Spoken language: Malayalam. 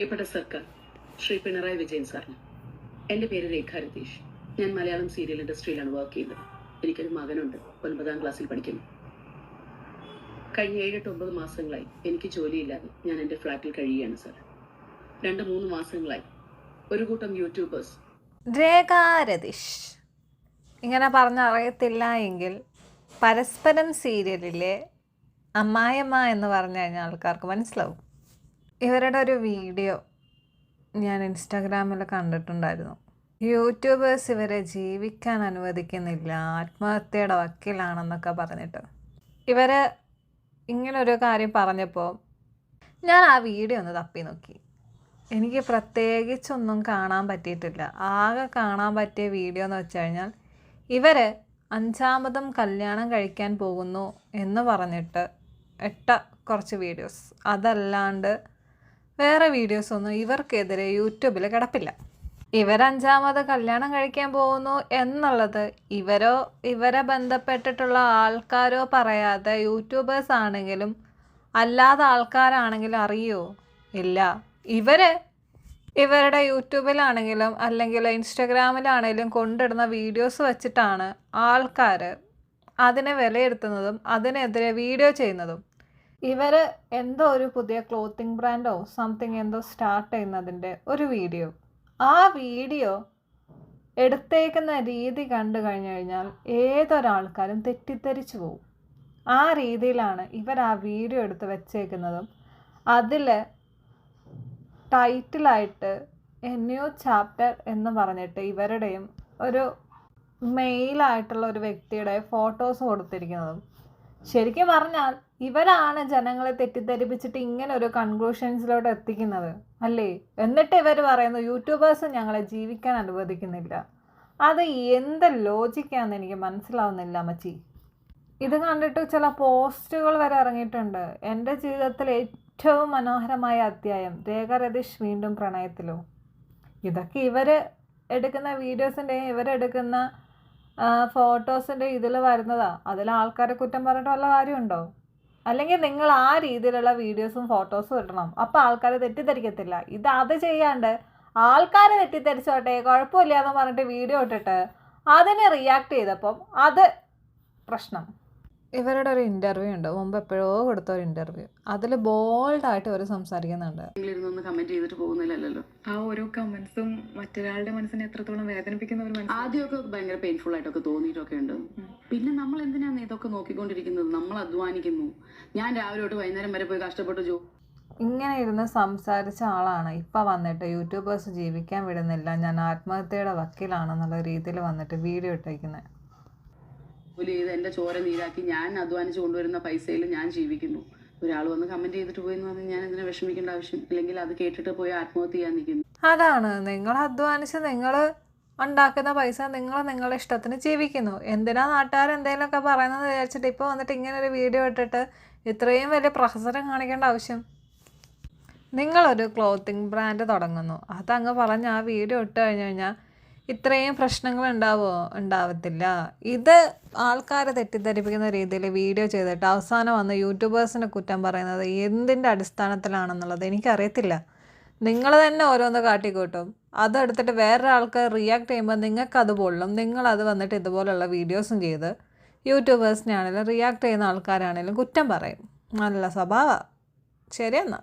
പ്രിയപ്പെട്ട സർക്കാർ ശ്രീ പിണറായി വിജയൻ സാറിന് എൻ്റെ പേര് രേഖ രതീഷ്. ഞാൻ മലയാളം സീരിയൽ ഇൻഡസ്ട്രിയിലാണ് വർക്ക് ചെയ്യുന്നത്. എനിക്കൊരു മകനുണ്ട്, 9ാം ക്ലാസ്സിൽ പഠിക്കുന്നു. കഴിഞ്ഞ 7-9 മാസങ്ങളായി എനിക്ക് ജോലിയില്ലാതെ ഞാൻ എൻ്റെ ഫ്ലാറ്റിൽ കഴിയുകയാണ് സാർ. 2-3 മാസങ്ങളായി ഒരു കൂട്ടം യൂട്യൂബേഴ്സ് രേഖ രതീഷ് ഇങ്ങനെ പറഞ്ഞറിയത്തില്ല എങ്കിൽ പരസ്പരം സീരിയലിലെ അമ്മായിയമ്മ എന്ന് പറഞ്ഞു കഴിഞ്ഞാൽ ആൾക്കാർക്ക് മനസ്സിലാവും. ഇവരുടെ ഒരു വീഡിയോ ഞാൻ ഇൻസ്റ്റാഗ്രാമിൽ കണ്ടിട്ടുണ്ടായിരുന്നു. യൂട്യൂബേഴ്സ് ഇവരെ ജീവിക്കാൻ അനുവദിക്കുന്നില്ല, ആത്മഹത്യയുടെ വക്കീലാണെന്നൊക്കെ പറഞ്ഞിട്ട് ഇവർ ഇങ്ങനൊരു കാര്യം പറഞ്ഞപ്പോൾ ഞാൻ ആ വീഡിയോ ഒന്ന് തപ്പി നോക്കി. എനിക്ക് പ്രത്യേകിച്ചൊന്നും കാണാൻ പറ്റിയിട്ടില്ല. ആകെ കാണാൻ പറ്റിയ വീഡിയോ എന്ന് വെച്ച് കഴിഞ്ഞാൽ ഇവർ 5ാമതും കല്യാണം കഴിക്കാൻ പോകുന്നു എന്ന് പറഞ്ഞിട്ട് ഇട്ട കുറച്ച് വീഡിയോസ്. അതല്ലാണ്ട് വേറെ വീഡിയോസൊന്നും ഇവർക്കെതിരെ യൂട്യൂബിൽ കിടപ്പില്ല. ഇവർ 5ാമത് കല്യാണം കഴിക്കാൻ പോകുന്നു എന്നുള്ളത് ഇവരെ ബന്ധപ്പെട്ടിട്ടുള്ള ആൾക്കാരോ പറയാതെ യൂട്യൂബേഴ്സ് ആണെങ്കിലും അല്ലാതെ ആൾക്കാരാണെങ്കിലും അറിയോ? ഇല്ല. ഇവരുടെ യൂട്യൂബിലാണെങ്കിലും അല്ലെങ്കിൽ ഇൻസ്റ്റഗ്രാമിലാണെങ്കിലും കൊണ്ടിടുന്ന വീഡിയോസ് വെച്ചിട്ടാണ് ആൾക്കാർ അതിനെ വിലയിരുത്തുന്നതും അതിനെതിരെ വീഡിയോ ചെയ്യുന്നതും. ഇവർ എന്തോ ഒരു പുതിയ ക്ലോത്തിങ് ബ്രാൻഡോ സംതിങ് എന്തോ സ്റ്റാർട്ട് ചെയ്യുന്നതിൻ്റെ ഒരു വീഡിയോ. ആ വീഡിയോ എടുത്തേക്കുന്ന രീതി കണ്ടു കഴിഞ്ഞു കഴിഞ്ഞാൽ ഏതൊരാൾക്കാരും തെറ്റിദ്ധരിച്ചു പോകും. ആ രീതിയിലാണ് ഇവർ ആ വീഡിയോ എടുത്ത് വെച്ചേക്കുന്നതും. അതിൽ ടൈറ്റിലായിട്ട് എ ന്യൂ ചാപ്റ്റർ എന്ന് പറഞ്ഞിട്ട് ഇവരുടെയും ഒരു മെയിലായിട്ടുള്ള ഒരു വ്യക്തിയുടെ ഫോട്ടോസ് കൊടുത്തിരിക്കുന്നതും. ശരിക്കും പറഞ്ഞാൽ ഇവരാണ് ജനങ്ങളെ തെറ്റിദ്ധരിപ്പിച്ചിട്ട് ഇങ്ങനെ ഒരു കൺക്ലൂഷൻസിലോട്ട് എത്തിക്കുന്നത് അല്ലേ? എന്നിട്ട് ഇവർ പറയുന്നു യൂട്യൂബേഴ്സ് ഞങ്ങളെ ജീവിക്കാൻ അനുവദിക്കുന്നില്ല. അത് എന്ത് ലോജിക്കാണെന്ന് എനിക്ക് മനസ്സിലാവുന്നില്ല അമ്മച്ചി. ഇത് കണ്ടിട്ട് ചില പോസ്റ്റുകൾ വരെ ഇറങ്ങിയിട്ടുണ്ട്. എൻ്റെ ജീവിതത്തിൽ ഏറ്റവും മനോഹരമായ അധ്യായം, രേഖ രതീഷ് വീണ്ടും പ്രണയത്തിലോ. ഇതൊക്കെ ഇവർ എടുക്കുന്ന വീഡിയോസിൻ്റെയും ഇവരെടുക്കുന്ന ഫോട്ടോസിൻ്റെ ഇതിൽ വരുന്നതാ. അതിൽ ആൾക്കാരെ കുറ്റം പറഞ്ഞിട്ട് വല്ല കാര്യമുണ്ടോ? അല്ലെങ്കിൽ നിങ്ങൾ ആ രീതിയിലുള്ള വീഡിയോസും ഫോട്ടോസും ഇടണം, അപ്പോൾ ആൾക്കാർ തെറ്റിദ്ധരിക്കത്തില്ല. അത് ചെയ്യാണ്ട് ആൾക്കാർ തെറ്റിദ്ധരിച്ചോട്ടെ കുഴപ്പമില്ല എന്ന് പറഞ്ഞിട്ട് വീഡിയോ ഇട്ടിട്ട് അതിനെ റിയാക്ട് ചെയ്തപ്പം അത് പ്രശ്നം. ഇവരുടെ ഒരു ഇൻ്റർവ്യൂ ഉണ്ട്, മുമ്പ് എപ്പോഴോ കൊടുത്ത ഒരു ഇൻ്റർവ്യൂ. അതിൽ ബോൾഡായിട്ട് ഇവർ സംസാരിക്കുന്നുണ്ട്. കമന്റ് ചെയ്തിട്ട് പോകുന്നില്ലല്ലോ. ആ ഓരോ കമന്റ്സും മറ്റൊരാളുടെ മനസ്സിനെ എത്രത്തോളം വേദനിപ്പിക്കുന്ന ഒരു ആദ്യമൊക്കെ ഭയങ്കര പെയിൻഫുൾ ആയിട്ടൊക്കെ തോന്നിയിട്ടൊക്കെ ഉണ്ട്. പിന്നെ നമ്മൾ എന്തിനാണ് ഇതൊക്കെ നോക്കിക്കൊണ്ടിരിക്കുന്നത്? നമ്മൾ അധ്വാനിക്കുന്നു. ഞാൻ രാവിലെ തൊട്ട് വൈകുന്നേരം വരെ പോയി കഷ്ടപ്പെട്ട് ഇങ്ങനെ ഇരുന്ന് സംസാരിച്ച ആളാണ് ഇപ്പം വന്നിട്ട് യൂട്യൂബേഴ്സ് ജീവിക്കാൻ വിടുന്നില്ല, ഞാൻ ആത്മഹത്യയുടെ വക്കീലാണെന്നുള്ള രീതിയിൽ വന്നിട്ട് വീഡിയോ ഇട്ടേക്കുന്നത്. ജോലി ചെയ്ത് എൻ്റെ ചോര നീരാക്കി ഞാൻ അധ്വാനിച്ച് കൊണ്ടുവരുന്ന പൈസയിൽ ഞാൻ ജീവിക്കുന്നു. ഒരാൾ വന്ന് കമന്റ് ചെയ്തിട്ട് പോയെന്ന് പറഞ്ഞാൽ ഞാൻ എന്തിനാ വിഷമിക്കേണ്ട ആവശ്യം? അല്ലെങ്കിൽ അത് കേട്ടിട്ട് പോയി ആത്മഹത്യ ചെയ്യാൻ നിൽക്കുന്നു. അതാണ്, നിങ്ങൾ അധ്വാനിച്ച് നിങ്ങൾ ഉണ്ടാക്കുന്ന പൈസ നിങ്ങളുടെ ഇഷ്ടത്തിന് ജീവിക്കുന്നു. എന്തിനാ നാട്ടുകാർ എന്തെങ്കിലുമൊക്കെ പറയുന്നത് വിചാരിച്ചിട്ട് ഇപ്പോൾ വന്നിട്ട് ഇങ്ങനെ ഒരു വീഡിയോ ഇട്ടിട്ട് ഇത്രയും വലിയ പ്രഹസനം കാണിക്കേണ്ട ആവശ്യം? നിങ്ങളൊരു ക്ലോത്തിങ് ബ്രാൻഡ് തുടങ്ങുന്നു, അതങ്ങ് പറഞ്ഞ് ആ വീഡിയോ ഇട്ട് കഴിഞ്ഞ് കഴിഞ്ഞാൽ ഇത്രയും പ്രശ്നങ്ങൾ ഉണ്ടാവത്തില്ല. ഇത് ആൾക്കാരെ തെറ്റിദ്ധരിപ്പിക്കുന്ന രീതിയിൽ വീഡിയോ ചെയ്തിട്ട് അവസാനം വന്ന് യൂട്യൂബേഴ്സിനെ കുറ്റം പറയുന്നത് എന്തിൻ്റെ അടിസ്ഥാനത്തിലാണെന്നുള്ളത് എനിക്കറിയത്തില്ല. നിങ്ങൾ തന്നെ ഓരോന്ന് കാട്ടിക്കൂട്ടും, അതെടുത്തിട്ട് വേറൊരാൾക്ക് റിയാക്ട് ചെയ്യുമ്പോൾ നിങ്ങൾക്കത് പൊള്ളും. നിങ്ങളത് വന്നിട്ട് ഇതുപോലുള്ള വീഡിയോസും ചെയ്ത് യൂട്യൂബേഴ്സിനെ ആണെങ്കിലും റിയാക്ട് ചെയ്യുന്ന ആൾക്കാരാണെങ്കിലും കുറ്റം പറയും. നല്ല സ്വഭാവമാണ്. ശരിയെന്നാ.